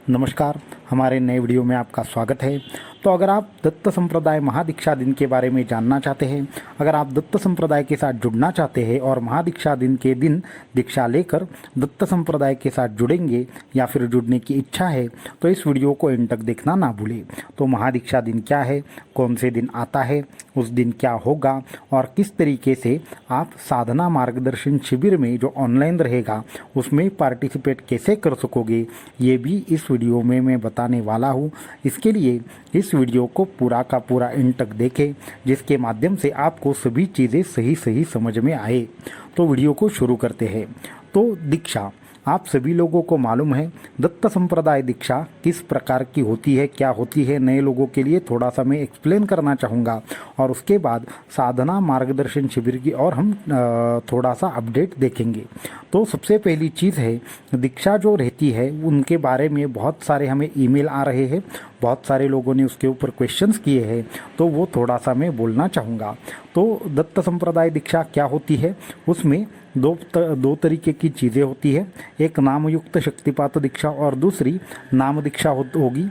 नमस्कार, हमारे नए वीडियो में आपका स्वागत है। तो अगर आप दत्त संप्रदाय महादीक्षा दिन के बारे में जानना चाहते हैं, अगर आप दत्त संप्रदाय के साथ जुड़ना चाहते हैं और महादीक्षा दिन के दिन दीक्षा लेकर दत्त संप्रदाय के साथ जुड़ेंगे या फिर जुड़ने की इच्छा है, तो इस वीडियो को एंड तक देखना ना भूलें। तो महादीक्षा दिन क्या है, कौन से दिन आता है, उस दिन क्या होगा और किस तरीके से आप साधना मार्गदर्शन शिविर में जो ऑनलाइन रहेगा उसमें पार्टिसिपेट कैसे कर सकोगे, ये भी इस वीडियो में मैं बताने वाला हूँ। इसके लिए इस वीडियो को पूरा का पूरा एंड तक देखें, जिसके माध्यम से आपको सभी चीज़ें सही सही समझ में आए। तो वीडियो को शुरू करते हैं। तो दीक्षा आप सभी लोगों को मालूम है दत्त संप्रदाय दीक्षा किस प्रकार की होती है, क्या होती है। नए लोगों के लिए थोड़ा सा मैं एक्सप्लेन करना चाहूँगा और उसके बाद साधना मार्गदर्शन शिविर की और हम थोड़ा सा अपडेट देखेंगे। तो सबसे पहली चीज़ है, दीक्षा जो रहती है उनके बारे में बहुत सारे हमें ईमेल आ रहे हैं, बहुत सारे लोगों ने उसके ऊपर क्वेश्चंस किए हैं, तो वो थोड़ा सा मैं बोलना चाहूँगा। तो दत्त संप्रदाय दीक्षा क्या होती है, उसमें दो तरीके की चीज़ें होती है। एक नामयुक्त शक्तिपात दीक्षा और दूसरी नाम दीक्षा होगी,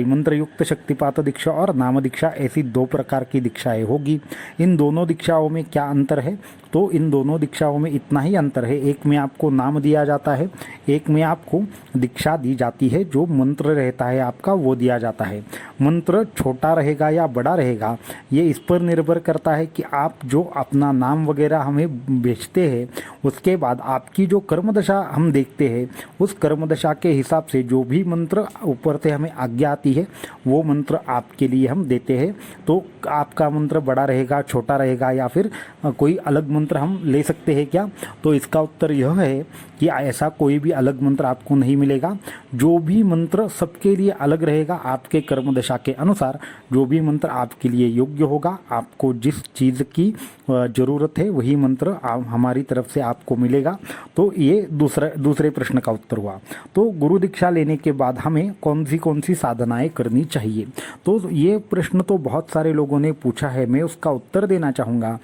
मंत्रयुक्त शक्तिपात दीक्षा और नाम दीक्षा, ऐसी दो प्रकार की दीक्षाएं होगी। इन दोनों दीक्षाओं में क्या अंतर है, तो इन दोनों दीक्षाओं में इतना ही अंतर है, एक में आपको नाम दिया जाता है, एक में आपको दीक्षा दी जाती है, जो मंत्र रहता है आपका वो दिया जाता है। मंत्र छोटा रहेगा या बड़ा रहेगा ये इस पर निर्भर करता है कि आप जो अपना नाम वगैरह हमें बेचते हैं, उसके बाद आपकी जो कर्मदशा हम देखते हैं, उस कर्मदशा के हिसाब से जो भी मंत्र ऊपर से हमें आज्ञा आती है वो मंत्र आपके लिए हम देते हैं। तो आपका मंत्र बड़ा रहेगा, छोटा रहेगा, या फिर कोई अलग मंत्र हम ले सकते हैं क्या, तो इसका उत्तर यह है कि ऐसा कोई भी अलग मंत्र आपको नहीं मिलेगा। जो भी मंत्र सबके लिए अलग रहेगा, आपके कर्मदशा के अनुसार जो भी मंत्र आपके लिए योग्य होगा, आपको जिस चीज़ की ज़रूरत है वही मंत्र हमारी तरफ से आपको मिलेगा। तो ये दूसरे प्रश्न का उत्तर हुआ। तो गुरु दीक्षा लेने के बाद हमें कौन सी साधनाएं करनी चाहिए, तो ये प्रश्न तो बहुत सारे लोगों ने पूछा है, मैं उसका उत्तर देना चाहूँगा।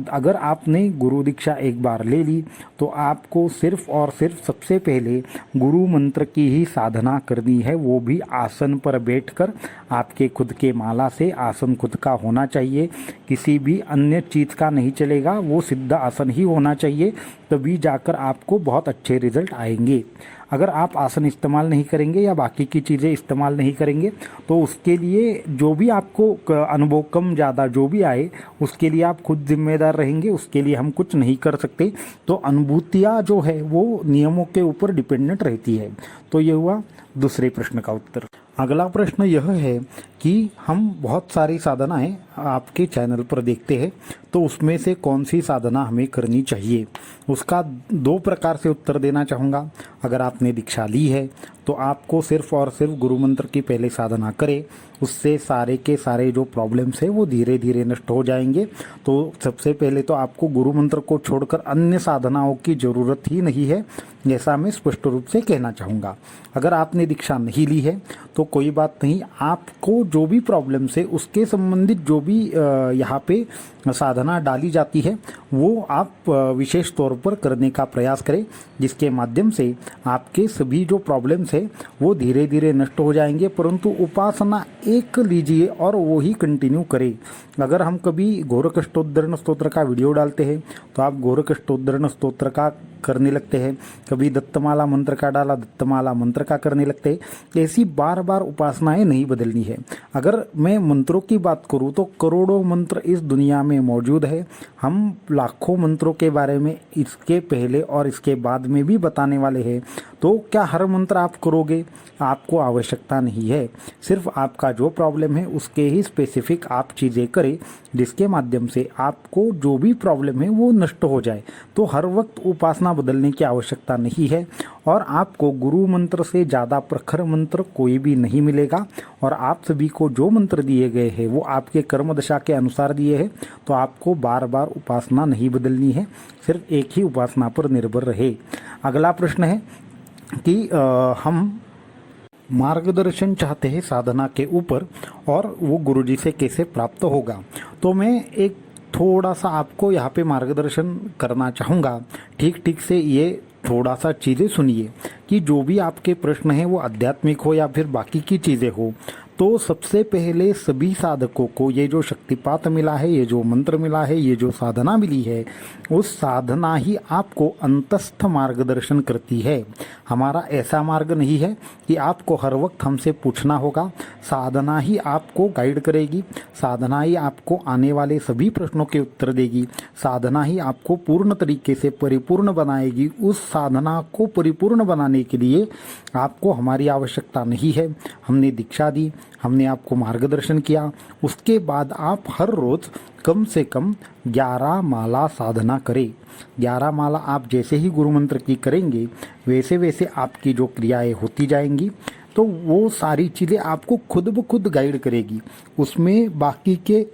अगर आपने गुरु दीक्षा एक बार ले ली तो आपको सिर्फ और सिर्फ सबसे पहले गुरु मंत्र की ही साधना करनी है, वो भी आसन पर बैठकर। आपके खुद के माला से आसन खुद का होना चाहिए, किसी भी अन्य चीज़ का नहीं चलेगा, वो सिद्ध आसन ही होना चाहिए, तभी जाकर आपको बहुत अच्छे रिजल्ट आएंगे। अगर आप आसन इस्तेमाल नहीं करेंगे या बाकी की चीज़ें इस्तेमाल नहीं करेंगे तो उसके लिए जो भी आपको अनुभव कम ज़्यादा जो भी आए उसके लिए आप खुद जिम्मेदार रहेंगे, उसके लिए हम कुछ नहीं कर सकते। तो अनुभूतियाँ जो है वो नियमों के ऊपर डिपेंडेंट रहती है। तो ये हुआ दूसरे प्रश्न का उत्तर। अगला प्रश्न यह है कि हम बहुत सारी साधनाएं आपके चैनल पर देखते हैं, तो उसमें से कौन सी साधना हमें करनी चाहिए, उसका दो प्रकार से उत्तर देना चाहूँगा। अगर आपने दीक्षा ली है तो आपको सिर्फ और सिर्फ गुरु मंत्र की पहले साधना करें, उससे सारे के सारे जो प्रॉब्लम्स है वो धीरे धीरे नष्ट हो जाएंगे। तो सबसे पहले तो आपको गुरु मंत्र को छोड़कर अन्य साधनाओं की ज़रूरत ही नहीं है, जैसा मैं स्पष्ट रूप से कहना चाहूँगा। अगर आपने दीक्षा नहीं ली है तो कोई बात नहीं, आपको जो भी प्रॉब्लम्स है उसके संबंधित जो भी यहाँ पे साधना डाली जाती है वो आप विशेष तौर पर करने का प्रयास करें, जिसके माध्यम से आपके सभी जो प्रॉब्लम्स है वो धीरे धीरे नष्ट हो जाएंगे। परंतु उपासना एक लीजिए और वो ही कंटिन्यू करें। अगर हम कभी घोरकष्टोद्धरण स्तोत्र का वीडियो डालते हैं तो आप घोरकष्टोद्धरण स्तोत्र का करने लगते हैं, कभी दत्तमाला मंत्र का डाला दत्तमाला मंत्र का करने लगते हैं। ऐसी बार बार उपासनाएं नहीं बदलनी है। अगर मैं मंत्रों की बात करूं तो करोड़ों मंत्र इस दुनिया में मौजूद है, हम लाखों मंत्रों के बारे में इसके पहले और इसके बाद में भी बताने वाले हैं। तो क्या हर मंत्र आप करोगे, आपको आवश्यकता नहीं है। सिर्फ आपका जो प्रॉब्लम है उसके ही स्पेसिफिक आप चीज़ें करें, जिसके माध्यम से आपको जो भी प्रॉब्लम है वो नष्ट हो जाए। तो हर वक्त उपासना बदलने की आवश्यकता नहीं है और आपको गुरु मंत्र से ज़्यादा प्रखर मंत्र कोई भी नहीं मिलेगा। और आप सभी को जो मंत्र दिए गए हैं वो आपके कर्म दशा के अनुसार दिए हैं, तो आपको बार बार उपासना नहीं बदलनी है, सिर्फ एक ही उपासना पर निर्भर रहे। अगला प्रश्न है कि हम मार्गदर्शन चाहते हैं साधना के ऊपर और वो गुरुजी से कैसे प्राप्त होगा। तो मैं एक थोड़ा सा आपको यहाँ पे मार्गदर्शन करना चाहूँगा, ठीक से ये थोड़ा सा चीज़ें सुनिए कि जो भी आपके प्रश्न हैं वो आध्यात्मिक हो या फिर बाकी की चीज़ें हो, तो सबसे पहले सभी साधकों को ये जो शक्तिपात मिला है, ये जो मंत्र मिला है, ये जो साधना मिली है, उस साधना ही आपको अंतस्थ मार्गदर्शन करती है। हमारा ऐसा मार्ग नहीं है कि आपको हर वक्त हमसे पूछना होगा। साधना ही आपको गाइड करेगी, साधना ही आपको आने वाले सभी प्रश्नों के उत्तर देगी, साधना ही आपको पूर्ण तरीके से परिपूर्ण बनाएगी। उस साधना को परिपूर्ण बनाने के लिए आपको हमारी आवश्यकता नहीं है। हमने दीक्षा दी, हमने आपको मार्गदर्शन किया, उसके बाद आप हर रोज़ कम से कम 11 माला साधना करें। 11 माला आप जैसे ही गुरु मंत्र की करेंगे वैसे वैसे आपकी जो क्रियाएं होती जाएंगी, तो वो सारी चीज़ें आपको खुद ब खुद गाइड करेगी। उसमें बाकी के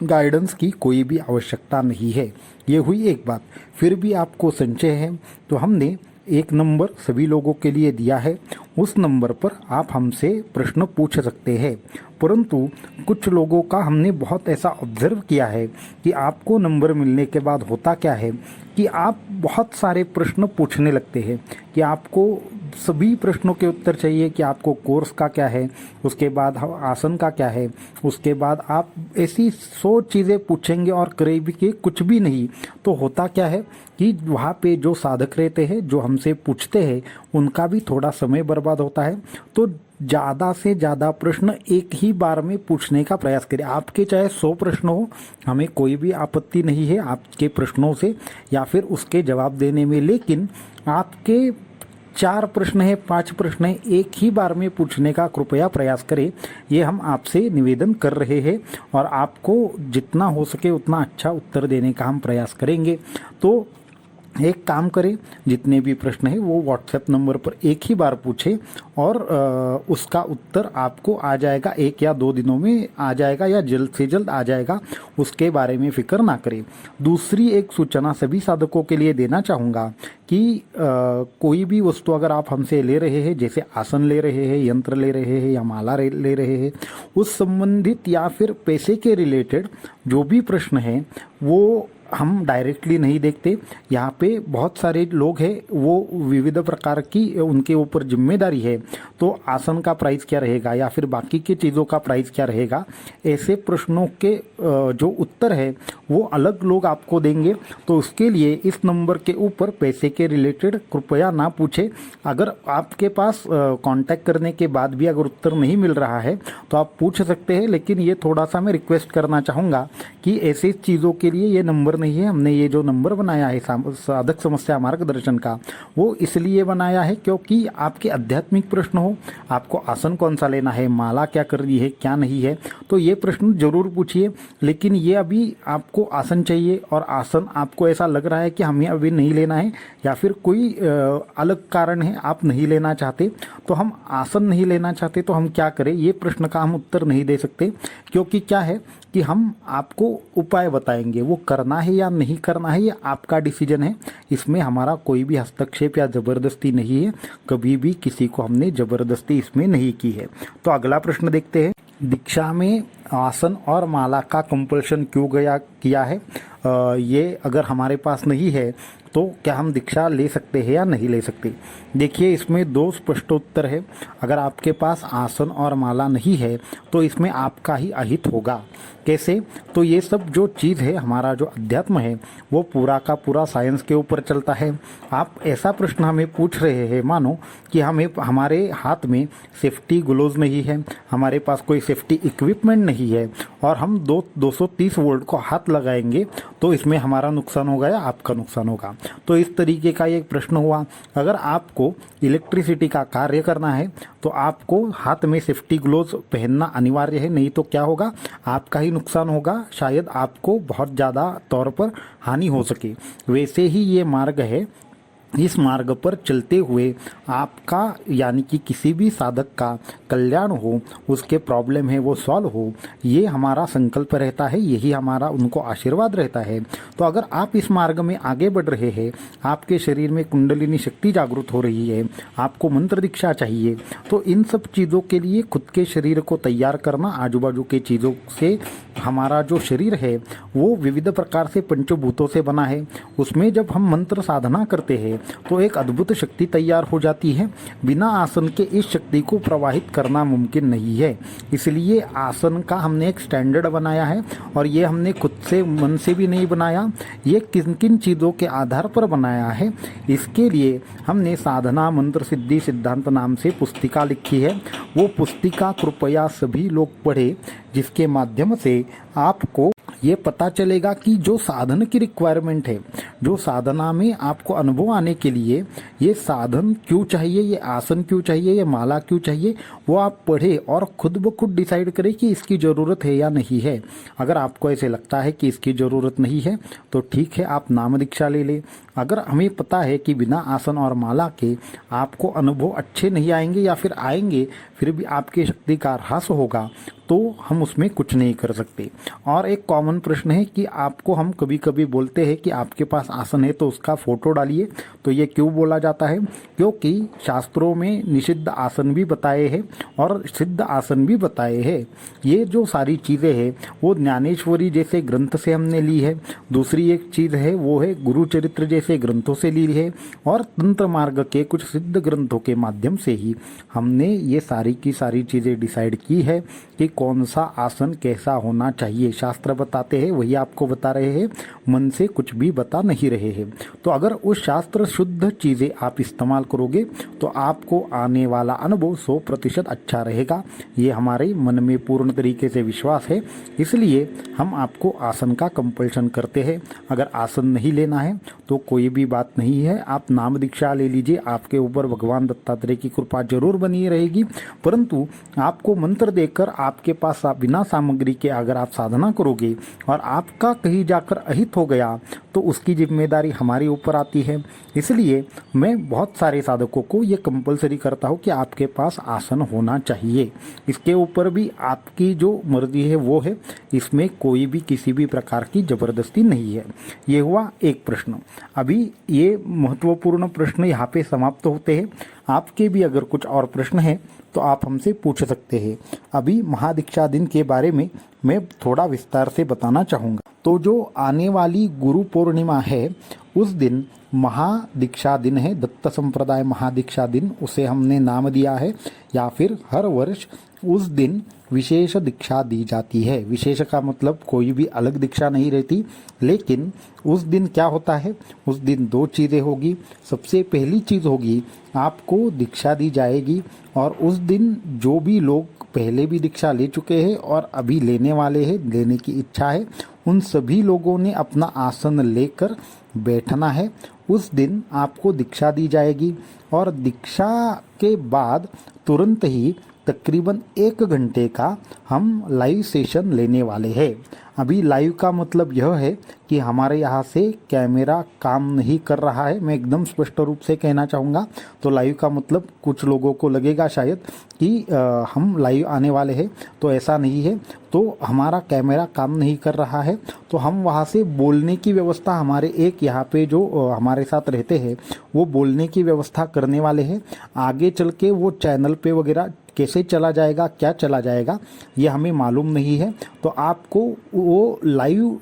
गाइडेंस की कोई भी आवश्यकता नहीं है। ये हुई एक बात। फिर भी आपको संचय है तो हमने एक नंबर सभी लोगों के लिए दिया है, उस नंबर पर आप हमसे प्रश्न पूछ सकते हैं। परंतु कुछ लोगों का हमने बहुत ऐसा ऑब्जर्व किया है कि आपको नंबर मिलने के बाद होता क्या है कि आप बहुत सारे प्रश्न पूछने लगते हैं कि आपको सभी प्रश्नों के उत्तर चाहिए कि आपको कोर्स का क्या है, उसके बाद आसन का क्या है, उसके बाद आप ऐसी 100 चीज़ें पूछेंगे और करेंगे कुछ भी नहीं। तो होता क्या है कि वहाँ पे जो साधक रहते हैं, जो हमसे पूछते हैं, उनका भी थोड़ा समय बर्बाद होता है। तो ज़्यादा से ज़्यादा प्रश्न एक ही बार में पूछने का प्रयास करें। आपके चाहे 100 प्रश्न हो, हमें कोई भी आपत्ति नहीं है आपके प्रश्नों से या फिर उसके जवाब देने में, लेकिन आपके 4 प्रश्न है, 5 प्रश्न है, एक ही बार में पूछने का कृपया प्रयास करें। ये हम आपसे निवेदन कर रहे हैं और आपको जितना हो सके उतना अच्छा उत्तर देने का हम प्रयास करेंगे। तो एक काम करें, जितने भी प्रश्न हैं वो व्हाट्सएप नंबर पर एक ही बार पूछें और उसका उत्तर आपको आ जाएगा, 1 या 2 दिनों में आ जाएगा या जल्द से जल्द आ जाएगा। उसके बारे में फिक्र ना करें। दूसरी एक सूचना सभी साधकों के लिए देना चाहूँगा कि कोई भी वस्तु अगर आप हमसे ले रहे हैं, जैसे आसन ले रहे हैं, यंत्र ले रहे हैं या माला ले रहे हैं, उस संबंधित या फिर पैसे के रिलेटेड जो भी प्रश्न हैं वो हम डायरेक्टली नहीं देखते। यहाँ पे बहुत सारे लोग हैं, वो विविध प्रकार की उनके ऊपर जिम्मेदारी है। तो आसन का प्राइस क्या रहेगा या फिर बाकी की चीज़ों का प्राइस क्या रहेगा, ऐसे प्रश्नों के जो उत्तर है वो अलग लोग आपको देंगे। तो उसके लिए इस नंबर के ऊपर पैसे के रिलेटेड कृपया ना पूछें। अगर आपके पास कांटेक्ट करने के बाद भी अगर उत्तर नहीं मिल रहा है तो आप पूछ सकते हैं, लेकिन ये थोड़ा सा मैं रिक्वेस्ट करना चाहूँगा कि ऐसी चीज़ों के लिए ये नंबर नहीं है। हमने ये जो नंबर बनाया है साधक समस्या मार्गदर्शन का, वो इसलिए बनाया है क्योंकि आपके आध्यात्मिक प्रश्न हो, आपको आसन कौन सा लेना है, माला क्या करनी है, क्या नहीं है, तो ये प्रश्न जरूर पूछिए। लेकिन ये अभी आपको आसन चाहिए और आसन आपको ऐसा लग रहा है कि हमें अभी नहीं लेना है या फिर कोई अलग कारण है आप नहीं लेना चाहते, तो हम आसन नहीं लेना चाहते तो हम क्या करें, ये प्रश्न का हम उत्तर नहीं दे सकते। क्योंकि क्या है कि हम आपको उपाय बताएंगे, वो करना है या नहीं करना है ये आपका डिसीजन है। इसमें हमारा कोई भी हस्तक्षेप या ज़बरदस्ती नहीं है, कभी भी किसी को हमने ज़बरदस्ती इसमें नहीं की है। तो अगला प्रश्न देखते हैं, दीक्षा में आसन और माला का कंपल्शन क्यों किया है? ये अगर हमारे पास नहीं है तो क्या हम दीक्षा ले सकते हैं या नहीं ले सकते? देखिए, इसमें 2 स्पष्ट उत्तर है। अगर आपके पास आसन और माला नहीं है तो इसमें आपका ही अहित होगा। कैसे? तो ये सब जो चीज़ है, हमारा जो अध्यात्म है वो पूरा का पूरा साइंस के ऊपर चलता है। आप ऐसा प्रश्न हमें पूछ रहे हैं, मानो कि हमारे हाथ में सेफ्टी ग्लोव्स नहीं है, हमारे पास कोई सेफ्टी इक्विपमेंट नहीं है और हम 230 वोल्ट को हाथ लगाएंगे तो इसमें हमारा नुकसान होगा या आपका नुकसान होगा? तो इस तरीके का एक प्रश्न हुआ। अगर आपको इलेक्ट्रिसिटी का कार्य करना है तो आपको हाथ में सेफ्टी ग्लोव्स पहनना अनिवार्य है, नहीं तो क्या होगा, आपका ही नुकसान होगा, शायद आपको बहुत ज़्यादा तौर पर हानि हो सके। वैसे ही ये मार्ग है, इस मार्ग पर चलते हुए आपका यानी कि किसी भी साधक का कल्याण हो, उसके प्रॉब्लम है वो सॉल्व हो, ये हमारा संकल्प रहता है, यही हमारा उनको आशीर्वाद रहता है। तो अगर आप इस मार्ग में आगे बढ़ रहे हैं, आपके शरीर में कुंडलिनी शक्ति जागृत हो रही है, आपको मंत्र दीक्षा चाहिए, तो इन सब चीज़ों के लिए खुद के शरीर को तैयार करना, आजू बाजू के चीज़ों से हमारा जो शरीर है वो विविध प्रकार से पंचभूतों से बना है। उसमें जब हम मंत्र साधना करते हैं तो एक अद्भुत शक्ति तैयार हो जाती है। बिना आसन के इस शक्ति को प्रवाहित करना मुमकिन नहीं है। इसलिए आसन का हमने एक स्टैंडर्ड बनाया है और ये हमने खुद से मन से भी नहीं बनाया, ये किन किन चीज़ों के आधार पर बनाया है। इसके लिए हमने साधना मंत्र सिद्धि सिद्धांत नाम से पुस्तिका लिखी है। वो पुस्तिका कृपया सभी लोग पढ़े, जिसके माध्यम से आपको ये पता चलेगा कि जो साधन की रिक्वायरमेंट है, जो साधना में आपको अनुभव आने के लिए ये साधन क्यों चाहिए, ये आसन क्यों चाहिए, ये माला क्यों चाहिए, वो आप पढ़े और खुद ब खुद डिसाइड करें कि इसकी ज़रूरत है या नहीं है। अगर आपको ऐसे लगता है कि इसकी ज़रूरत नहीं है तो ठीक है, आप नाम दीक्षा ले लें। अगर हमें पता है कि बिना आसन और माला के आपको अनुभव अच्छे नहीं आएंगे या फिर आएंगे फिर भी आपकी शक्ति का ह्रास होगा, तो हम उसमें कुछ नहीं कर सकते। और एक कॉमन प्रश्न है कि आपको हम कभी कभी बोलते हैं कि आपके पास आसन है तो उसका फोटो डालिए। तो ये क्यों बोला जाता है? क्योंकि शास्त्रों में निषिद्ध आसन भी बताए हैं और सिद्ध आसन भी बताए हैं। ये जो सारी चीज़ें हैं वो ज्ञानेश्वरी जैसे ग्रंथ से हमने ली है। दूसरी एक चीज़ है वो है गुरु चरित्र जैसे ग्रंथों से ली है और तंत्र मार्ग के कुछ सिद्ध ग्रंथों के माध्यम से ही हमने ये सारी की सारी चीज़ें डिसाइड की है कि कौन सा आसन कैसा होना चाहिए। शास्त्र बताते हैं वही आपको बता रहे हैं, मन से कुछ भी बता नहीं रहे हैं। तो अगर उस शास्त्र शुद्ध चीज़ें आप इस्तेमाल करोगे तो आपको आने वाला अनुभव 100% अच्छा रहेगा। ये हमारे मन में पूर्ण तरीके से विश्वास है, इसलिए हम आपको आसन का कंपल्शन करते हैं। अगर आसन नहीं लेना है तो कोई भी बात नहीं है, आप नाम दीक्षा ले लीजिए, आपके ऊपर भगवान दत्तात्रेय की कृपा जरूर बनी रहेगी। परंतु आपको मंत्र देकर आपके पास बिना सामग्री के अगर आप साधना करोगे और आपका कहीं जाकर अहित हो गया तो उसकी जिम्मेदारी हमारे ऊपर आती है। इसलिए मैं बहुत सारे साधकों को ये कंपलसरी करता हूँ कि आपके पास आसन होना चाहिए। इसके ऊपर भी आपकी जो मर्जी है वो है, इसमें कोई भी किसी भी प्रकार की ज़बरदस्ती नहीं है। ये हुआ एक प्रश्न। अभी ये महत्वपूर्ण प्रश्न यहाँ पे समाप्त होते हैं। आपके भी अगर कुछ और प्रश्न है तो आप हमसे पूछ सकते हैं। अभी महादीक्षा दिन के बारे में मैं थोड़ा विस्तार से बताना चाहूँगा। तो जो आने वाली गुरु पूर्णिमा है उस दिन महादीक्षा दिन है, दत्त संप्रदाय महादीक्षा दिन उसे हमने नाम दिया है, या फिर हर वर्ष उस दिन विशेष दीक्षा दी जाती है। विशेष का मतलब कोई भी अलग दीक्षा नहीं रहती, लेकिन उस दिन क्या होता है, उस दिन दो चीज़ें होगी। सबसे पहली चीज़ होगी आपको दीक्षा दी जाएगी और उस दिन जो भी लोग पहले भी दीक्षा ले चुके हैं और अभी लेने वाले हैं, लेने की इच्छा है, उन सभी लोगों ने अपना आसन लेकर बैठना है। उस दिन आपको दीक्षा दी जाएगी और दीक्षा के बाद तुरंत ही तकरीबन 1 घंटे का हम लाइव सेशन लेने वाले हैं। अभी लाइव का मतलब यह है कि हमारे यहाँ से कैमरा काम नहीं कर रहा है, मैं एकदम स्पष्ट रूप से कहना चाहूँगा। तो लाइव का मतलब कुछ लोगों को लगेगा शायद कि हम लाइव आने वाले हैं, तो ऐसा नहीं है। तो हमारा कैमरा काम नहीं कर रहा है, तो हम वहाँ से बोलने की व्यवस्था, हमारे एक यहाँ पे जो हमारे साथ रहते हैं वो बोलने की व्यवस्था करने वाले हैं। आगे चल के वो चैनल पे वगैरह कैसे चला जाएगा, क्या चला जाएगा, ये हमें मालूम नहीं है। तो आपको वो लाइव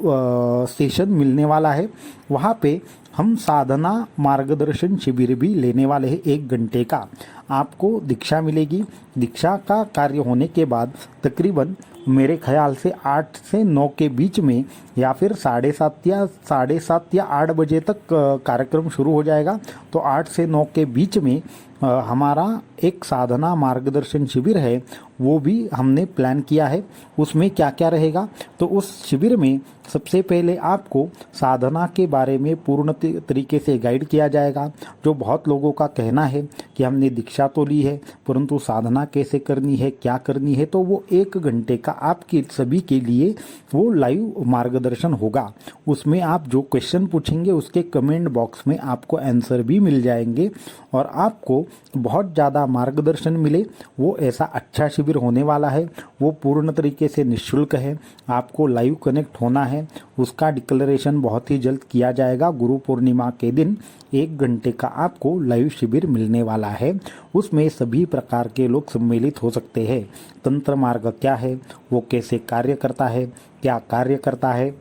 सेशन मिलने वाला है। वहाँ पे हम साधना मार्गदर्शन शिविर भी लेने वाले हैं 1 घंटे का। आपको दीक्षा मिलेगी। दीक्षा का कार्य होने के बाद तकरीबन मेरे ख्याल से 8 से 9 के बीच में या फिर 7:30 या 8 बजे तक कार्यक्रम शुरू हो जाएगा। तो 8 से 9 के बीच में हमारा एक साधना मार्गदर्शन शिविर है, वो भी हमने प्लान किया है। उसमें क्या क्या रहेगा, तो उस शिविर में सबसे पहले आपको साधना के बारे में पूर्ण तरीके से गाइड किया जाएगा। जो बहुत लोगों का कहना है कि हमने दीक्षा तो ली है परंतु साधना कैसे करनी है, क्या करनी है, तो वो 1 घंटे का आपके सभी के लिए वो लाइव मार्गदर्शन होगा। उसमें आप जो क्वेश्चन पूछेंगे उसके कमेंट बॉक्स में आपको आंसर भी मिल जाएंगे और आपको बहुत ज़्यादा मार्गदर्शन मिले, वो ऐसा अच्छा शिविर होने वाला है। वो पूर्ण तरीके से निःशुल्क है। आपको लाइव कनेक्ट होना है, उसका डिक्लेरेशन बहुत ही जल्द किया जाएगा। गुरु पूर्णिमा के दिन 1 घंटे का आपको लाइव शिविर मिलने वाला है। उसमें सभी प्रकार के लोग सम्मिलित हो सकते हैं। तंत्र मार्ग क्या है, वो कैसे कार्य करता है, क्या कार्य करता है,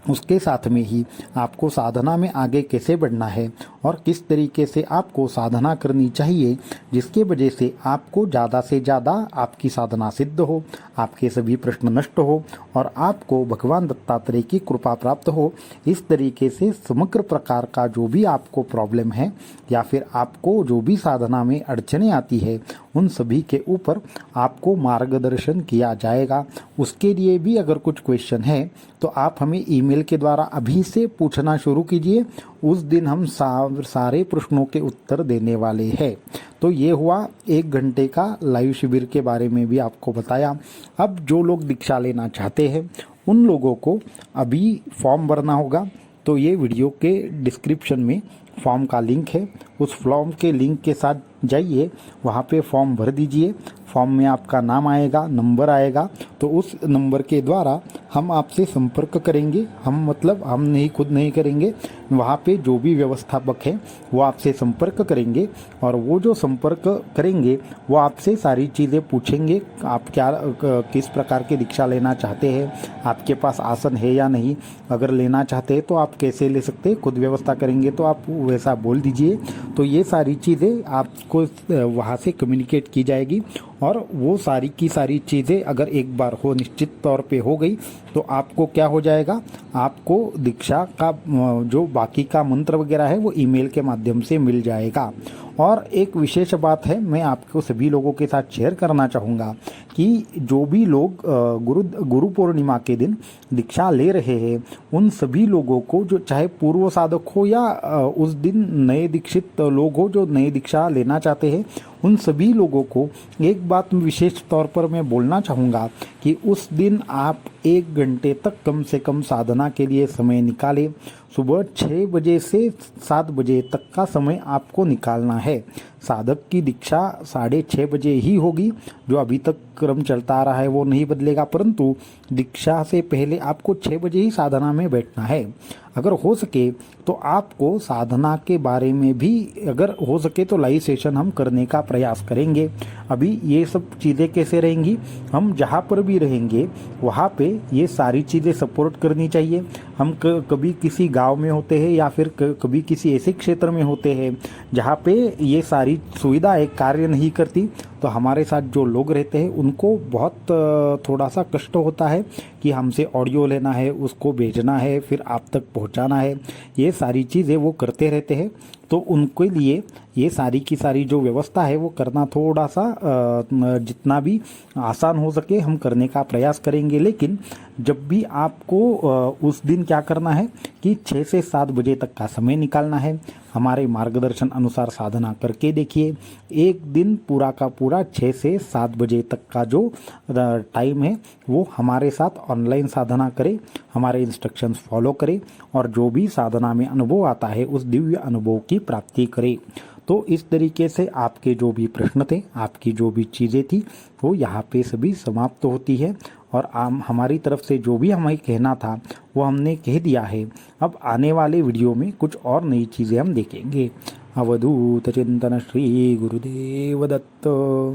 उसके साथ में ही आपको साधना में आगे कैसे बढ़ना है और किस तरीके से आपको साधना करनी चाहिए जिसके वजह से आपको ज़्यादा से ज़्यादा आपकी साधना सिद्ध हो, आपके सभी प्रश्न नष्ट हो और आपको भगवान दत्तात्रेय की कृपा प्राप्त हो। इस तरीके से समग्र प्रकार का जो भी आपको प्रॉब्लम है या फिर आपको जो भी साधना में अड़चने आती है उन सभी के ऊपर आपको मार्गदर्शन किया जाएगा। उसके लिए भी अगर कुछ क्वेश्चन है तो आप हमें ईमेल के द्वारा अभी से पूछना शुरू कीजिए। उस दिन हम सारे प्रश्नों के उत्तर देने वाले हैं। तो ये हुआ 1 घंटे का लाइव शिविर के बारे में भी आपको बताया। अब जो लोग दीक्षा लेना चाहते हैं उन लोगों को अभी फॉर्म भरना होगा। तो ये वीडियो के डिस्क्रिप्शन में फॉर्म का लिंक है, उस फॉर्म के लिंक के साथ जाइए, वहाँ पे फॉर्म भर दीजिए। फॉर्म में आपका नाम आएगा, नंबर आएगा, तो उस नंबर के द्वारा हम आपसे संपर्क करेंगे। हम मतलब हम नहीं, खुद नहीं करेंगे, वहाँ पे जो भी व्यवस्थापक हैं वो आपसे संपर्क करेंगे और वो जो संपर्क करेंगे वो आपसे सारी चीज़ें पूछेंगे। आप क्या किस प्रकार की दीक्षा लेना चाहते हैं, आपके पास आसन है या नहीं, अगर लेना चाहते हैं तो आप कैसे ले सकते हैं, खुद व्यवस्था करेंगे तो आप वैसा बोल दीजिए। तो ये सारी चीज़ें आपको वहाँ से कम्युनिकेट की जाएगी और वो सारी की सारी चीज़ें अगर एक बार हो निश्चित तौर पे हो गई तो आपको क्या हो जाएगा, आपको दीक्षा का जो बाकी का मंत्र वगैरह है वो ईमेल के माध्यम से मिल जाएगा। और एक विशेष बात है, मैं आपको सभी लोगों के साथ शेयर करना चाहूँगा कि जो भी लोग गुरु पूर्णिमा के दिन दीक्षा ले रहे हैं उन सभी लोगों को, जो चाहे पूर्व साधक हो या उस दिन नए दीक्षित लोग हो जो नए दीक्षा लेना चाहते हैं, उन सभी लोगों को एक बात विशेष तौर पर मैं बोलना चाहूँगा कि उस दिन आप 1 घंटे तक कम से कम साधना के लिए समय निकालें। सुबह 6 बजे से 7 बजे तक का समय आपको निकालना है। साधक की दीक्षा 6:30 बजे ही होगी, जो अभी तक क्रम चलता आ रहा है वो नहीं बदलेगा, परंतु दीक्षा से पहले आपको 6 बजे ही साधना में बैठना है। अगर हो सके तो आपको साधना के बारे में भी अगर हो सके तो लाइव सेशन हम करने का प्रयास करेंगे। अभी ये सब चीज़ें कैसे रहेंगी, हम जहाँ पर भी रहेंगे वहाँ पे ये सारी चीज़ें सपोर्ट करनी चाहिए। हम कभी किसी गांव में होते हैं या फिर कभी किसी ऐसे क्षेत्र में होते हैं जहाँ पे ये सारी सुविधाएं कार्य नहीं करती, तो हमारे साथ जो लोग रहते हैं उनको बहुत थोड़ा सा कष्ट होता है कि हमसे ऑडियो लेना है, उसको भेजना है, फिर आप तक पहुंचाना है, ये सारी चीज़ें वो करते रहते हैं। तो उनके लिए ये सारी की सारी जो व्यवस्था है वो करना थोड़ा सा जितना भी आसान हो सके हम करने का प्रयास करेंगे। लेकिन जब भी आपको उस दिन क्या करना है कि 6 से 7 बजे तक का समय निकालना है। हमारे मार्गदर्शन अनुसार साधना करके देखिए, एक दिन पूरा का पूरा 6 से 7 बजे तक का जो टाइम है वो हमारे साथ ऑनलाइन साधना करें, हमारे इंस्ट्रक्शंस फॉलो करें और जो भी साधना में अनुभव आता है उस दिव्य अनुभव की प्राप्ति करें। तो इस तरीके से आपके जो भी प्रश्न थे, आपकी जो भी चीज़ें थी वो यहाँ पे सभी समाप्त होती है और हमारी तरफ से जो भी हमें कहना था वो हमने कह दिया है। अब आने वाले वीडियो में कुछ और नई चीज़ें हम देखेंगे। अवधूत चिंतन श्री गुरुदेव दत्त।